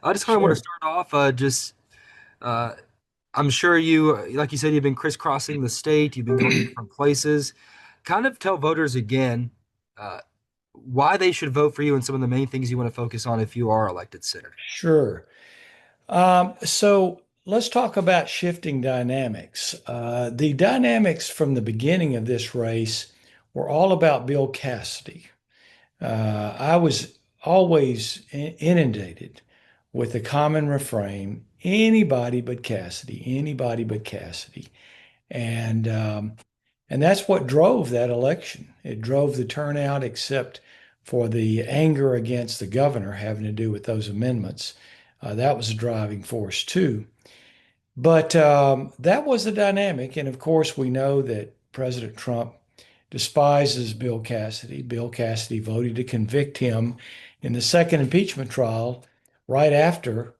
I just kind of want to Sure. start off uh, I'm sure like you said, you've been crisscrossing the state, you've been going to different places. Kind of tell voters again uh, why they should vote for you and some of the main things you want to focus on if you are elected senator. Sure. So let's talk about shifting dynamics. The dynamics from the beginning of this race were all about Bill Cassidy. I was always inundated with the common refrain, anybody but Cassidy, anybody but Cassidy. And and that's what drove that election. It drove the turnout, except for the anger against the governor having to do with those amendments. That was a driving force too. But that was the dynamic. And of course, we know that President Trump despises Bill Cassidy. Bill Cassidy voted to convict him in the second impeachment trial right after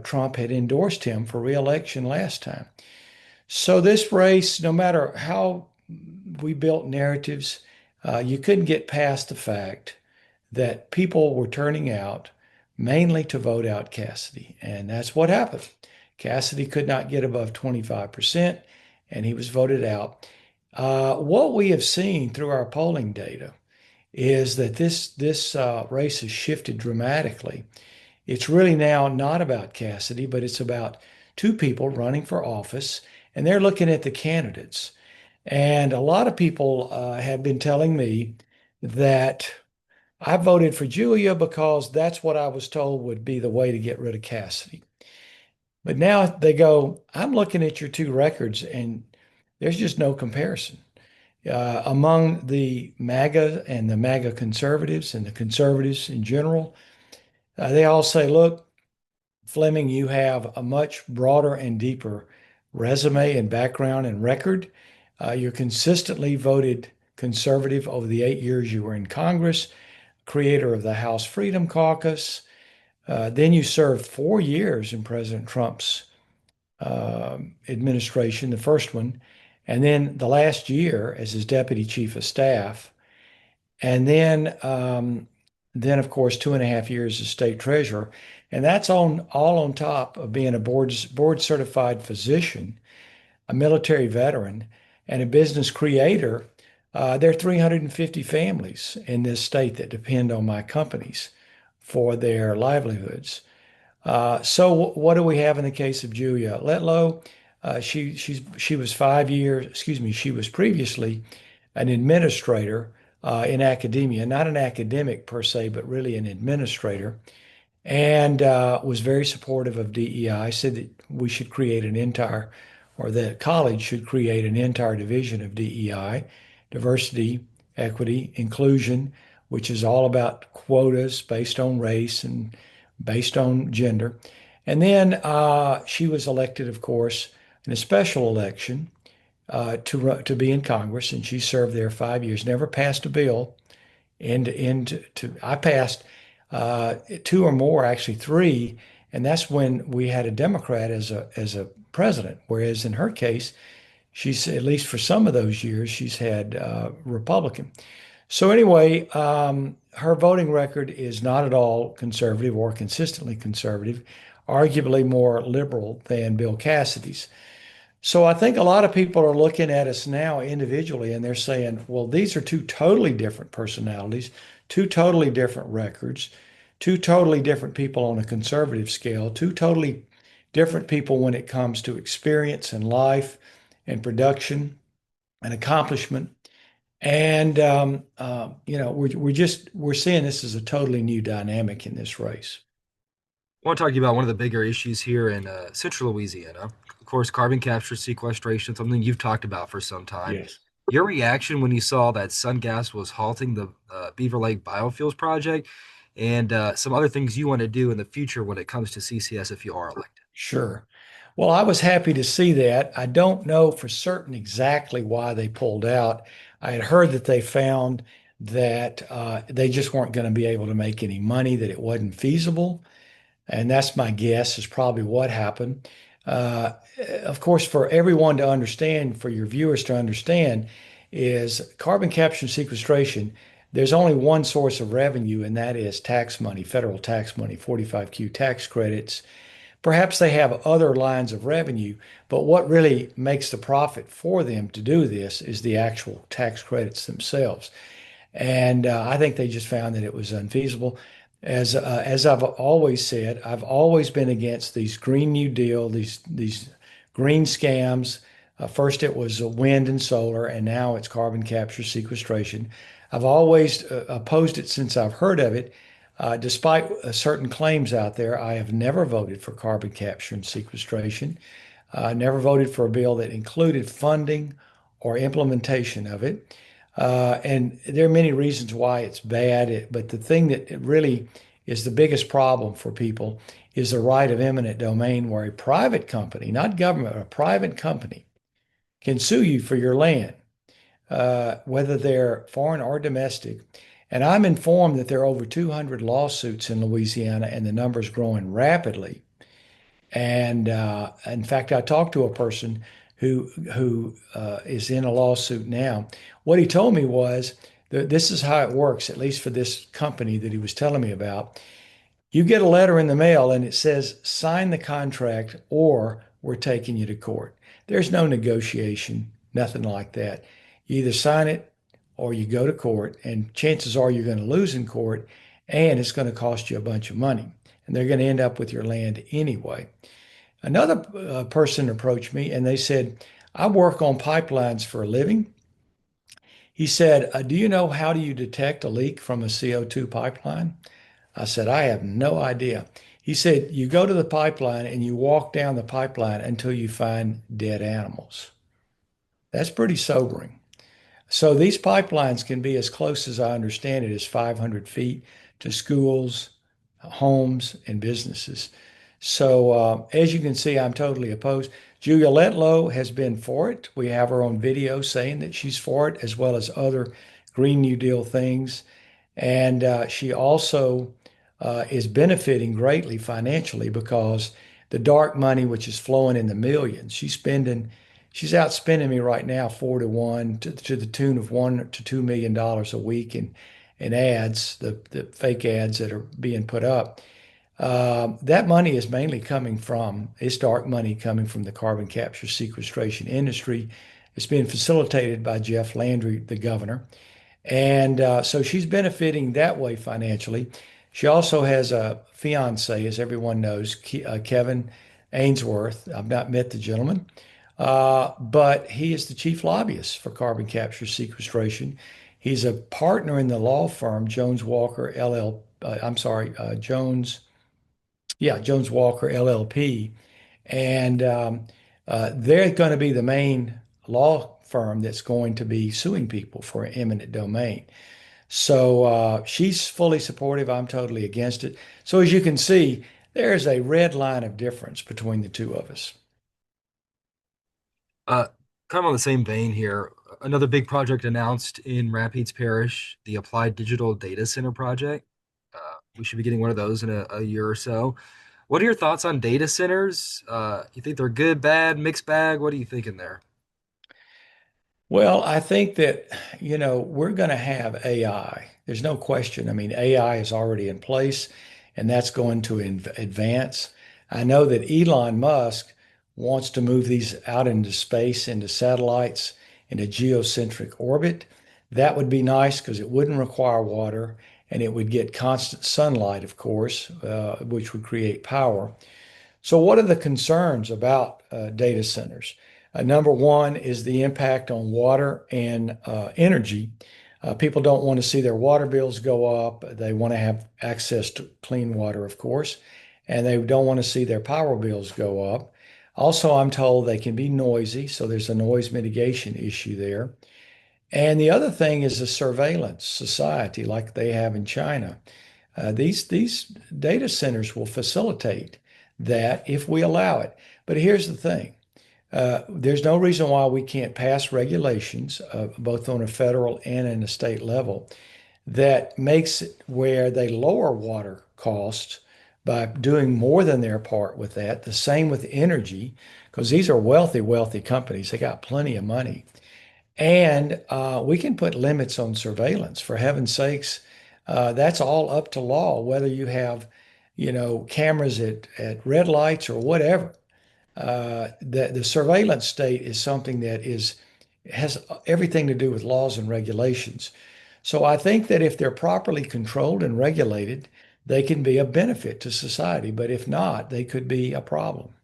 Trump had endorsed him for reelection last time. So this race, no matter how we built narratives, you couldn't get past the fact that people were turning out mainly to vote out Cassidy. And that's what happened. Cassidy could not get above 25%, and he was voted out. What we have seen through our polling data is that this race has shifted dramatically. It's really now not about Cassidy, but it's about two people running for office, and they're looking at the candidates. And a lot of people have been telling me that I voted for Julia because that's what I was told would be the way to get rid of Cassidy. But now they go, I'm looking at your two records, and there's just no comparison. Among the MAGA and the MAGA conservatives and the conservatives in general, they all say, look, Fleming, you have a much broader and deeper resume and background and record. You consistently voted conservative over the 8 years you were in Congress, creator of the House Freedom Caucus. Then you served 4 years in President Trump's administration, the first one, and then the last year as his deputy chief of staff. And then of course 2.5 years as state treasurer, and that's on all on top of being a board certified physician, a military veteran, and a business creator. There are 350 families in this state that depend on my companies for their livelihoods. So what do we have in the case of Julia Letlow? She was 5 years. Excuse me. She was previously an administrator in academia, not an academic per se, but really an administrator, and was very supportive of DEI. Said that we should create an entire, or that college should create an entire division of DEI, diversity, equity, inclusion, which is all about quotas based on race and based on gender. And then she was elected, of course, in a special election to be in Congress, and she served there 5 years. Never passed a bill. I passed two or more, actually three, and that's when we had a Democrat as a president. Whereas in her case, she's at least for some of those years she's had Republican. So anyway, her voting record is not at all conservative or consistently conservative, arguably more liberal than Bill Cassidy's. So I think a lot of people are looking at us now individually and they're saying, well, these are two totally different personalities, two totally different records, two totally different people on a conservative scale, two totally different people when it comes to experience and life and production and accomplishment. And we're seeing this as a totally new dynamic in this race. I want to talk to you about one of the bigger issues here in central Louisiana. Of course, carbon capture sequestration, something you've talked about for some time. Yes. Your reaction when you saw that SunGas was halting the Beaver Lake biofuels project and some other things you want to do in the future when it comes to CCS if you are elected. Sure. Well, I was happy to see that. I don't know for certain exactly why they pulled out. I had heard that they found that they just weren't going to be able to make any money, that it wasn't feasible. And that's my guess is probably what happened. Uh, of course, for everyone to understand, for your viewers to understand, is carbon capture and sequestration. there's only one source of revenue, and that is tax money, federal tax money, 45Q tax credits. Perhaps they have other lines of revenue, but what really makes the profit for them to do this is the actual tax credits themselves. And I think they just found that it was unfeasible. As I've always said, I've always been against these Green New Deal, these green scams. First it was wind and solar, and now it's carbon capture sequestration. I've always opposed it since I've heard of it. Despite certain claims out there, I have never voted for carbon capture and sequestration. Never voted for a bill that included funding or implementation of it. And there are many reasons why it's bad, but the thing that it really is the biggest problem for people is the right of eminent domain, where a private company, not government, a private company can sue you for your land, whether they're foreign or domestic. And I'm informed that there are over 200 lawsuits in Louisiana, and the number is growing rapidly. And in fact, I talked to a person who is in a lawsuit now. What he told me was that this is how it works, at least for this company that he was telling me about. You get a letter in the mail and it says, sign the contract or we're taking you to court. There's no negotiation, nothing like that. You either sign it or you go to court, and chances are you're going to lose in court, and it's going to cost you a bunch of money. And they're going to end up with your land anyway. Another person approached me and they said, I work on pipelines for a living. He said, do you know how do you detect a leak from a CO2 pipeline? I said, I have no idea. He said, you go to the pipeline and you walk down the pipeline until you find dead animals. That's pretty sobering. So these pipelines can be, as close as I understand it, as 500 feet to schools, homes, and businesses. So as you can see, I'm totally opposed. Julia Letlow has been for it. We have her on video saying that she's for it, as well as other Green New Deal things. And she also is benefiting greatly financially because the dark money, which is flowing in the millions, she's outspending me right now 4 to 1 to the tune of $1 to $2 million a week in ads, the fake ads that are being put up. That money is mainly coming from, it's dark money coming from the carbon capture sequestration industry. It's being facilitated by Jeff Landry, the governor. And so she's benefiting that way financially. She also has a fiance, as everyone knows, Kevin Ainsworth. I've not met the gentleman, but he is the chief lobbyist for carbon capture sequestration. He's a partner in the law firm Jones Walker LL. I'm sorry, Jones Walker LLP, and they're going to be the main law firm that's going to be suing people for eminent domain. So she's fully supportive. I'm totally against it. So as you can see, there's a red line of difference between the two of us. Uh, Kind of on the same vein here, another big project announced in Rapides Parish, the Applied Digital Data Center project. We should be getting one of those in a year or so. What are your thoughts on data centers? You think they're good, bad, mixed bag? What are you thinking there? Well, I think that, we're going to have AI. There's no question. I mean, AI is already in place, and that's going to advance. I know that Elon Musk wants to move these out into space, into satellites, into geocentric orbit. That would be nice because it wouldn't require water and it would get constant sunlight, of course, which would create power. So, what are the concerns about data centers? Number one is the impact on water and energy. People don't want to see their water bills go up. They want to have access to clean water, of course, and they don't want to see their power bills go up. Also, I'm told they can be noisy, so there's a noise mitigation issue there. And the other thing is a surveillance society like they have in China. These data centers will facilitate that if we allow it. But here's the thing. There's no reason why we can't pass regulations, both on a federal and in a state level, that makes it where they lower water costs by doing more than their part with that. The same with energy, because these are wealthy, wealthy companies. They got plenty of money. And we can put limits on surveillance. For heaven's sakes, that's all up to law, whether you have, cameras at red lights or whatever. The surveillance state is something that has everything to do with laws and regulations. So I think that if they're properly controlled and regulated, they can be a benefit to society. But if not, they could be a problem.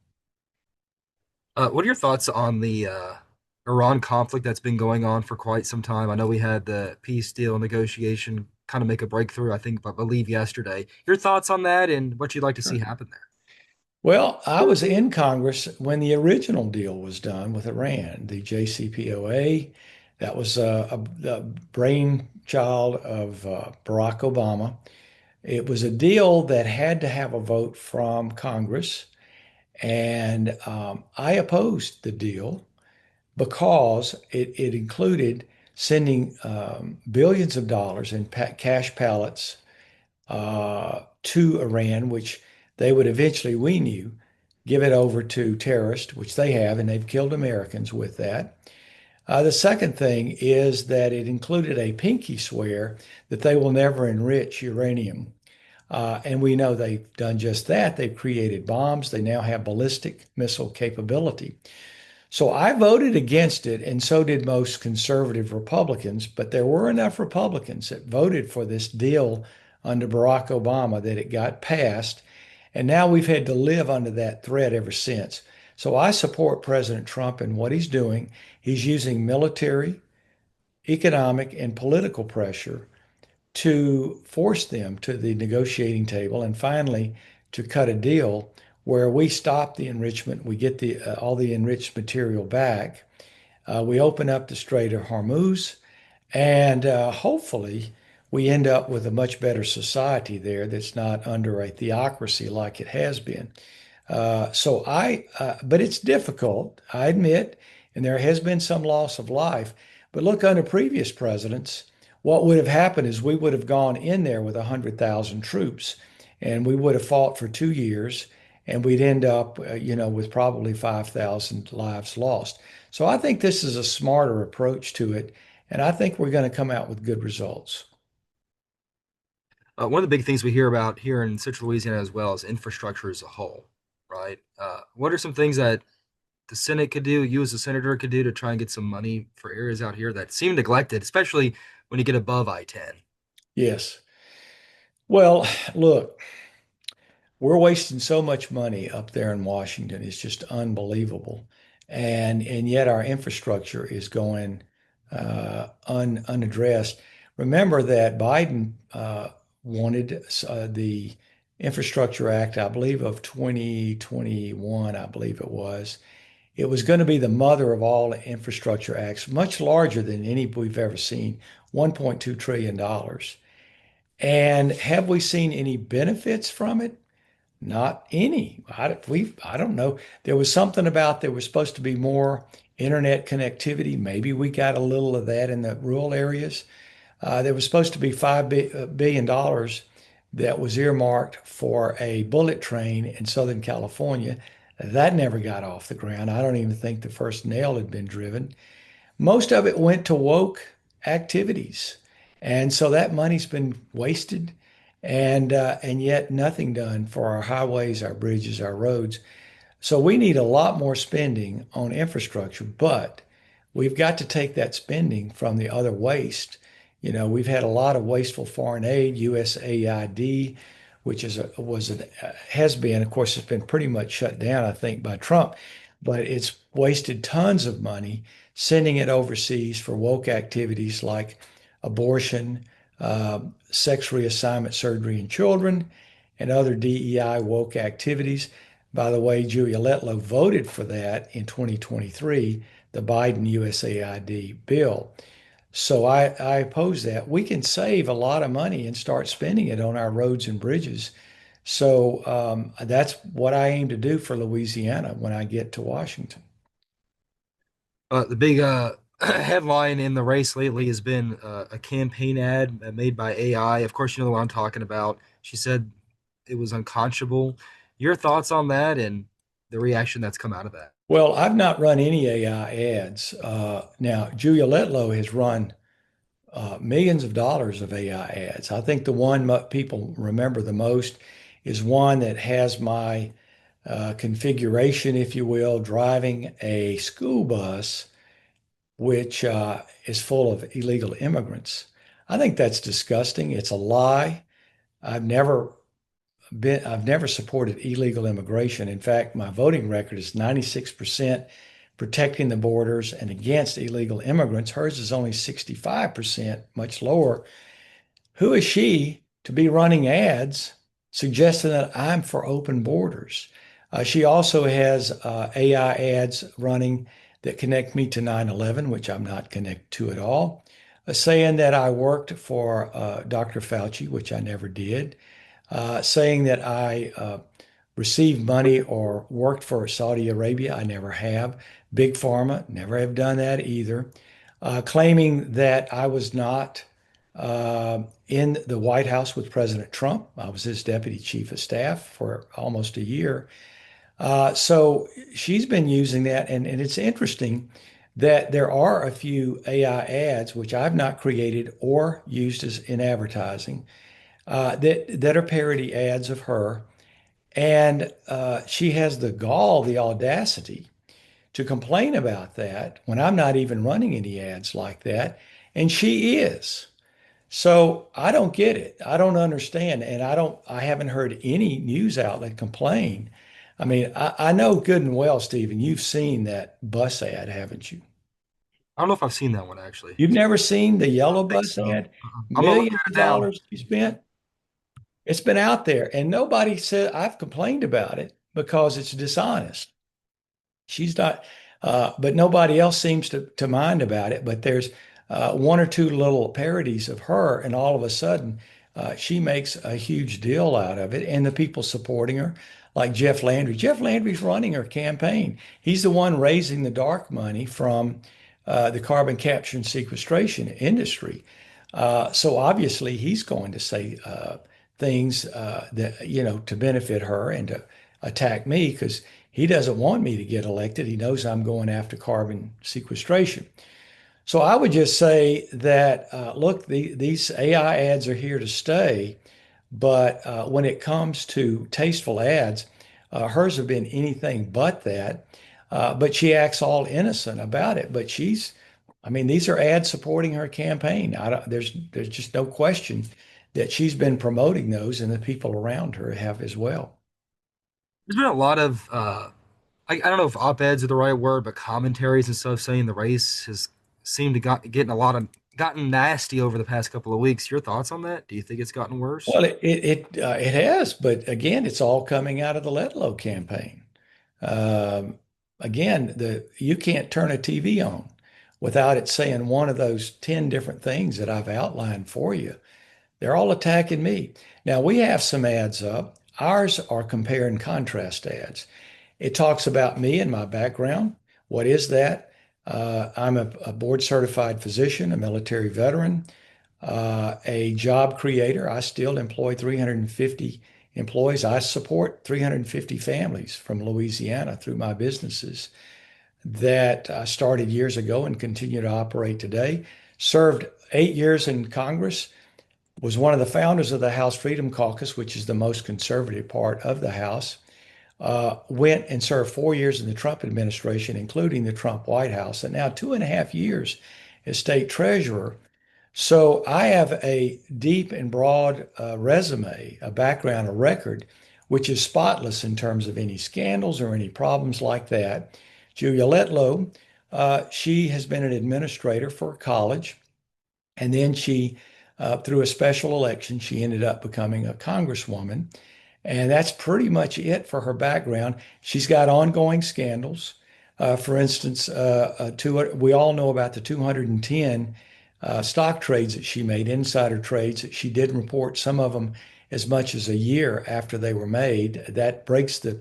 What are your thoughts on the Iran conflict that's been going on for quite some time? I know we had the peace deal negotiation kind of make a breakthrough, I believe yesterday. Your thoughts on that and what you'd like to see Sure. happen there? Well, I was in Congress when the original deal was done with Iran, the JCPOA. That was a brainchild of Barack Obama. It was a deal that had to have a vote from Congress, and I opposed the deal because it included sending billions of dollars in cash pallets to Iran, which they would eventually, we knew, give it over to terrorists, which they have, and they've killed Americans with that. The second thing is that it included a pinky swear that they will never enrich uranium. And we know they've done just that. They've created bombs. They now have ballistic missile capability. So I voted against it, and so did most conservative Republicans. But there were enough Republicans that voted for this deal under Barack Obama that it got passed. And now we've had to live under that threat ever since. So I support President Trump and what he's doing. He's using military, economic, and political pressure to force them to the negotiating table and finally to cut a deal where we stop the enrichment, we get all the enriched material back, we open up the Strait of Hormuz, and hopefully we end up with a much better society there that's not under a theocracy like it has been. But it's difficult, I admit, and there has been some loss of life. But look, under previous presidents, what would have happened is we would have gone in there with 100,000 troops, and we would have fought for 2 years, and we'd end up, with probably 5,000 lives lost. So I think this is a smarter approach to it, and I think we're going to come out with good results. One of the big things we hear about here in Central Louisiana as well is infrastructure as a whole, right? What are some things that the Senate could do, you as a senator could do to try and get some money for areas out here that seem neglected, especially when you get above I-10? Yes. Well, look, we're wasting so much money up there in Washington. It's just unbelievable. And yet our infrastructure is going unaddressed. Remember that Biden wanted the Infrastructure Act, I believe, of 2021, I believe it was. It was going to be the mother of all infrastructure acts, much larger than any we've ever seen, $1.2 trillion. And have we seen any benefits from it? Not any. I don't know. There was something about there was supposed to be more internet connectivity. Maybe we got a little of that in the rural areas. There was supposed to be $5 billion that was earmarked for a bullet train in Southern California. That never got off the ground. I don't even think the first nail had been driven. Most of it went to woke activities. And so that money's been wasted and yet nothing done for our highways, our bridges, our roads. So we need a lot more spending on infrastructure, but we've got to take that spending from the other waste. We've had a lot of wasteful foreign aid, USAID, which has been, of course, it's been pretty much shut down, I think, by Trump, but it's wasted tons of money sending it overseas for woke activities like abortion, sex reassignment surgery in children, and other DEI woke activities. By the way, Julia Letlow voted for that in 2023, the Biden USAID bill. So I oppose that. We can save a lot of money and start spending it on our roads and bridges. So that's what I aim to do for Louisiana when I get to Washington. The big headline in the race lately has been a campaign ad made by AI. Of course, you know the one I'm talking about. She said it was unconscionable. Your thoughts on that and the reaction that's come out of that? Well, I've not run any AI ads. Now, Julia Letlow has run millions of dollars of AI ads. I think the one people remember the most is one that has my configuration, if you will, driving a school bus, which is full of illegal immigrants. I think that's disgusting. It's a lie. I've never I've never supported illegal immigration. In fact, my voting record is 96% protecting the borders and against illegal immigrants. Hers is only 65%, much lower. Who is she to be running ads suggesting that I'm for open borders? She also has AI ads running that connect me to 9/11, which I'm not connected to at all, saying that I worked for Dr. Fauci, which I never did, saying that I received money or worked for Saudi Arabia. I never have. Big Pharma, never have done that either. Claiming that I was not in the White House with President Trump. I was his deputy chief of staff for almost a year. So she's been using that. And it's interesting that there are a few AI ads, which I've not created or used as in advertising, that are parody ads of her. And she has the gall, the audacity to complain about that when I'm not even running any ads like that. And she is. So I don't get it. I don't understand. And I haven't heard any news outlet complain. I mean, I know good and well, Stephen, you've seen that bus ad, haven't you? I don't know if I've seen that one actually. You've never seen the I don't yellow think bus so. ad? I'm gonna look Millions at of it now. dollars you spent. It's been out there and nobody said I've complained about it because it's dishonest. She's not, but nobody else seems to mind about it. But there's one or two little parodies of her, and all of a sudden, she makes a huge deal out of it. And the people supporting her, like Jeff Landry. Jeff Landry's running her campaign. He's the one raising the dark money from the carbon capture and sequestration industry. So obviously, he's going to say things that to benefit her and to attack me because he doesn't want me to get elected. He knows I'm going after carbon sequestration. So I would just say that, look, these AI ads are here to stay. But when it comes to tasteful ads, hers have been anything but that. But she acts all innocent about it. But I mean, these are ads supporting her campaign. There's just no question that she's been promoting those, and the people around her have as well. There's been a lot of I don't know if op-eds are the right word, but commentaries and stuff saying the race has seemed to getting a lot of gotten nasty over the past couple of weeks. Your thoughts on that? Do you think it's gotten worse? Well, it has, but again, it's all coming out of the Letlow campaign. Um, Again, the you can't turn a TV on without it saying one of those 10 different things that I've outlined for you. They're all attacking me. Now, we have some ads up. Ours are compare and contrast ads. It talks about me and my background. What is that? I'm a board certified physician, a military veteran, a job creator. I still employ 350 employees. I support 350 families from Louisiana through my businesses that I started years ago and continue to operate today. Served 8 years in Congress, was one of the founders of the House Freedom Caucus, which is the most conservative part of the House. Went and served 4 years in the Trump administration, including the Trump White House, and now 2.5 years as state treasurer. So I have a deep and broad resume, a background, a record, which is spotless in terms of any scandals or any problems like that. Julia Letlow, she has been an administrator for a college, and then through a special election, she ended up becoming a congresswoman. And that's pretty much it for her background. She's got ongoing scandals. For instance, we all know about the 210 stock trades that she made, insider trades that she did report, some of them as much as a year after they were made. That breaks the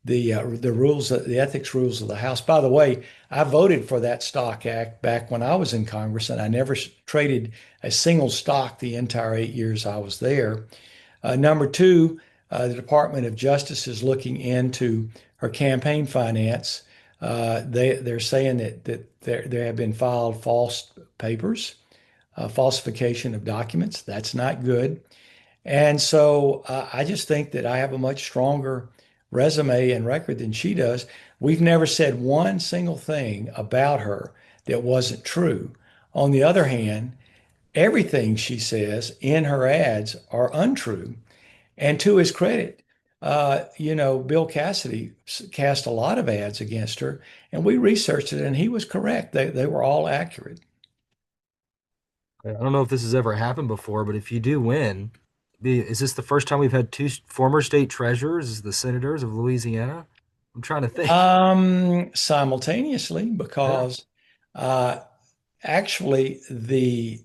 rules, the ethics rules of the House. By the way, I voted for that stock act back when I was in Congress, and I never traded a single stock the entire 8 years I was there. Number two, the Department of Justice is looking into her campaign finance. They're saying that there have been filed false papers, falsification of documents. That's not good. And so I just think that I have a much stronger resume and record than she does. We've never said one single thing about her that wasn't true. On the other hand, everything she says in her ads are untrue. And to his credit, Bill Cassidy cast a lot of ads against her, and we researched it, and he was correct. They were all accurate. I don't know if this has ever happened before, but if you do win, is this the first time we've had two former state treasurers as the senators of Louisiana? I'm trying to think. Simultaneously, Yeah, because uh, actually, the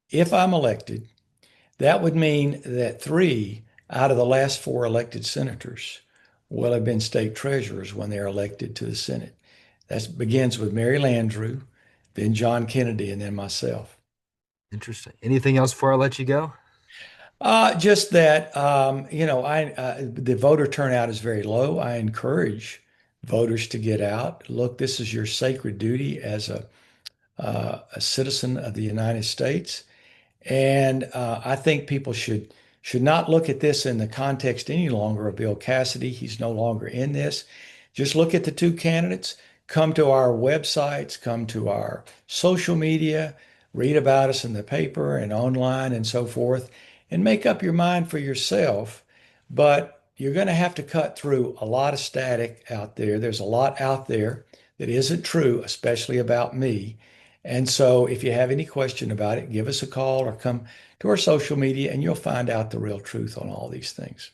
if I'm elected, that would mean that three out of the last four elected senators will have been state treasurers when they're elected to the Senate. That begins with Mary Landrieu, then John Kennedy, and then myself. interesting. Anything else before I let you go? Just that, the voter turnout is very low. I encourage voters to get out. Look, this is your sacred duty as a citizen of the United States. And I think people should not look at this in the context any longer of Bill Cassidy. He's no longer in this. Just look at the two candidates. Come to our websites, come to our social media, read about us in the paper and online and so forth, and make up your mind for yourself. But you're going to have to cut through a lot of static out there. There's a lot out there that isn't true, especially about me. And so, if you have any question about it, give us a call or come to our social media and you'll find out the real truth on all these things.